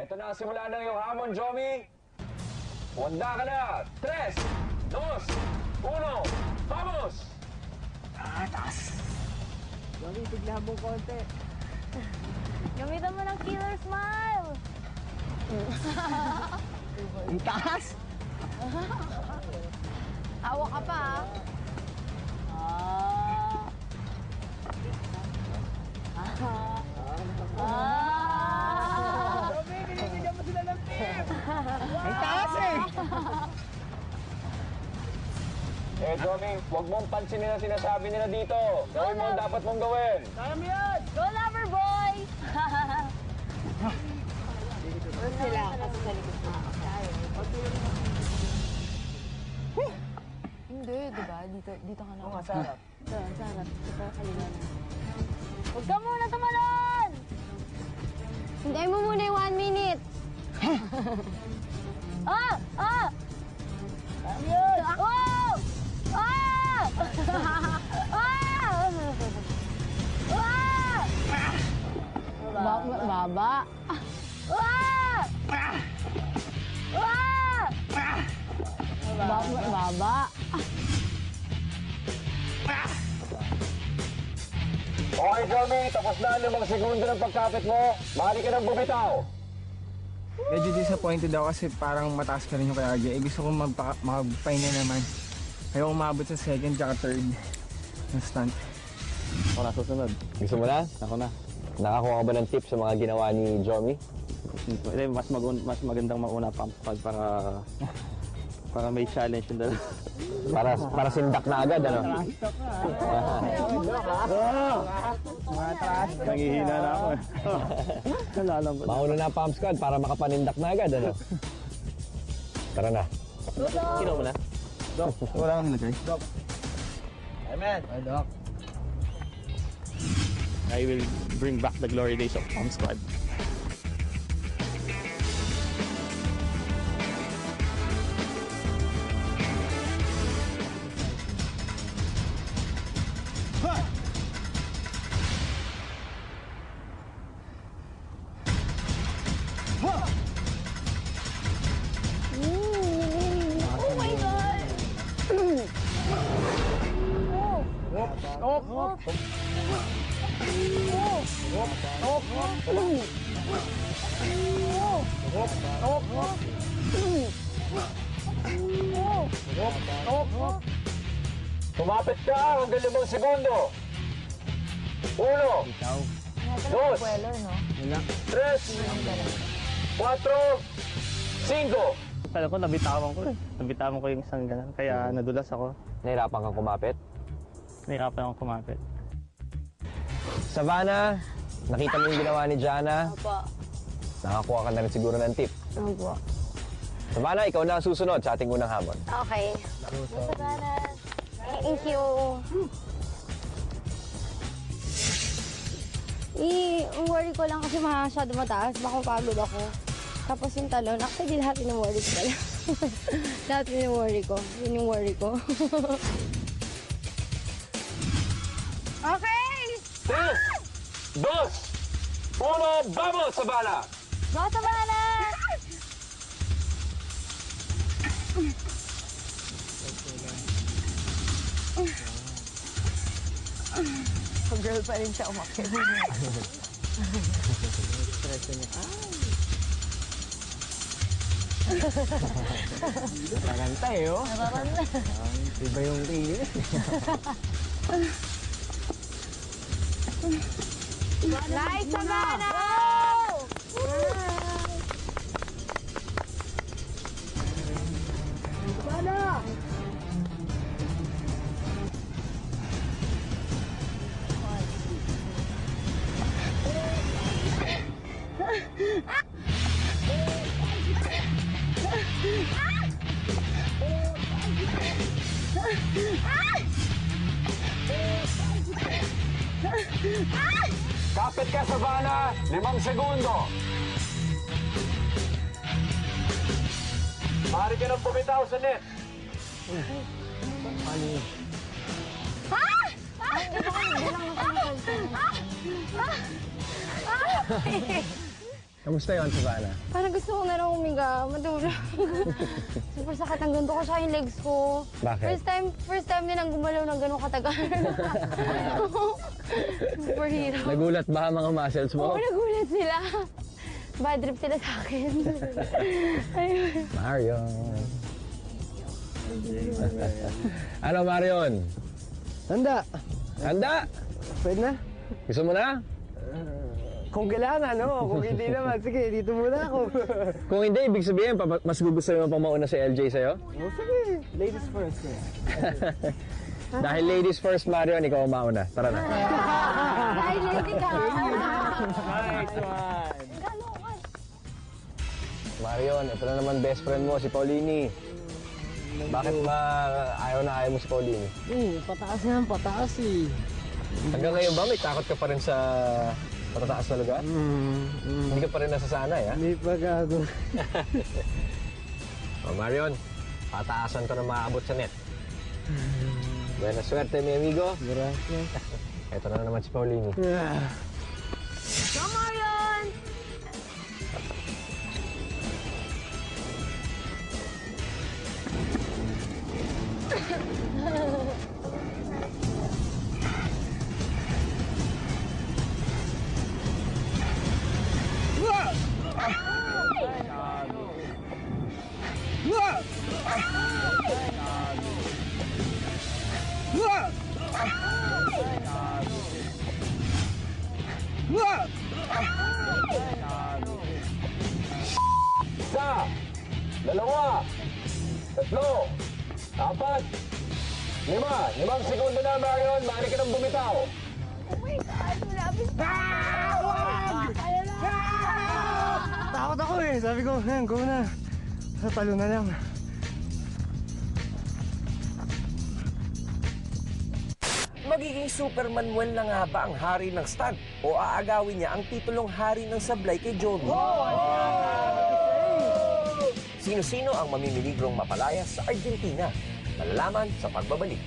Eto na, simula na yung hamon, Jomi. Wanda ka na. 3, 2, 1, vamos! Taas. Jomi, tignan mo konti. Gamitan mo ng killer smile! Ang taas. Hawak ka pa, ha? Jomi, binibigyan mo sila ng tip! Ang taas eh. Jomi, huwag mong pansinin ang sinasabi nila dito. Gawin mo ang dapat mong gawin. Kaya mo yan! Go, lover boy! Sila, kasi sa likod na. Hindi, diba? Dito ka na. Oo nga, sarap. Ito, sarap. Ito, halina na. Huwag ka muna tumalon! Hintayin mo muna yung 1 minute. Ah! Ah! Yun! Oh! Ah! Ah! Ah! Baba. Ah! Ah! Baba. Okay, Jomi, tapos na ang 5 segundo ng pagkapit mo. Maaari ka nang bumitaw. Medyo disappointed ako kasi parang mataas ka rin yung kay RJ. Gusto ko magpahinga naman. Ayaw umabot sa second tsaka third ng stunt. Ako na susunod. Gusto mo na? Ako na. Nakakuha ka ba ng tips sa mga ginawa ni Jomi? Mas magandang mauna pump pad para may challenge yung dalawa. Para sindak na agad, ano? Nangihina na ako. Nalalambot. Mauna na pump squad para makapanindak na agad, ano? Tara na. Kino mo na? Wala kang nilagay. Amen! Ay, Doc. I will bring back the glory days of Pump Squad. Oh my God! Kumapit ka hanggang 5 segundo. 1, 2, 3, 4, 5. Alam ko, nabitawan ko eh. Nabitawan ko yung isang ganun. Kaya nadulas ako. Nahirapan kang kumapit? Nahirapan akong kumapit. Savannah, nakita mo yung ginawa ni Jana. Opo. Nakakuha ka na rin siguro ng tip. Opo. Savannah, ikaw na ang susunod sa ating unang hamon. Okay. Savannah. Thank you. Worry ko lang kasi masyado mataas. Baka mapagod ako. Tapos yung talon, actually lahat yung worry ko pala. Lahat yung worry ko. Yun yung worry ko. Okay! 3, 2, 1, vamos, Savannah! Mga Savannah! Girl pa rin siya umakit. Maganda eh, oh. Iba yung tingin. Nice, Savannah! Kapit ka, Savannah! 5 segundo! Maaari ka nang bumitaw sa net. Kamusta yun, Susana? Parang gusto ko na lang umiga, matulog. Super sakit ang ganito ko siya yung legs ko. Bakit? First time din ang gumalaw ng ganun katagal. Super hirap. Nagulat ba ang mga muscles mo? Oo, nagulat sila. Bad trip sila sa akin. Ayun. Marion. Ano, Marion? Handa. Handa? Pwede na? Gusto mo na? Kung kailangan, no? Kung hindi naman, sige, dito muna ako. Kung hindi, ibig sabihin, mas gusto mo pang mauna si LJ sa'yo? Oh, sige, ladies first. Dahil ladies first, Marion, ikaw ang mauna. Tara na. Dahil hindi ka. Nice one. Marion, ito na naman best friend mo, si Paulini. Bakit ba ayaw mo si Paulini? Pataas yan, pataas eh. Hanggang ngayon ba may takot ka pa rin sa matataas na lugar? Hindi ka pa rin nasasanay, ha? Hindi pa gago. Marion, pataasan ko na maabot sa net. Buena suerte, mi amigo. Gracias. Ito na naman si Paulini. Come on! Isa, dalawa, tatlo, apat, limang segundo na, Marion. Maaari ka nang bumitaw. Oh my God, malapit pa. Takot ako eh. Sabi ko, go na. Sa talo na lang. Magiging Super Manuel na nga ba ang hari ng stunt o aagawin niya ang titulong hari ng sablay kay Joby? Sino-sino ang mamimiligrong mapalaya sa Argentina? Malalaman sa pagbabalik.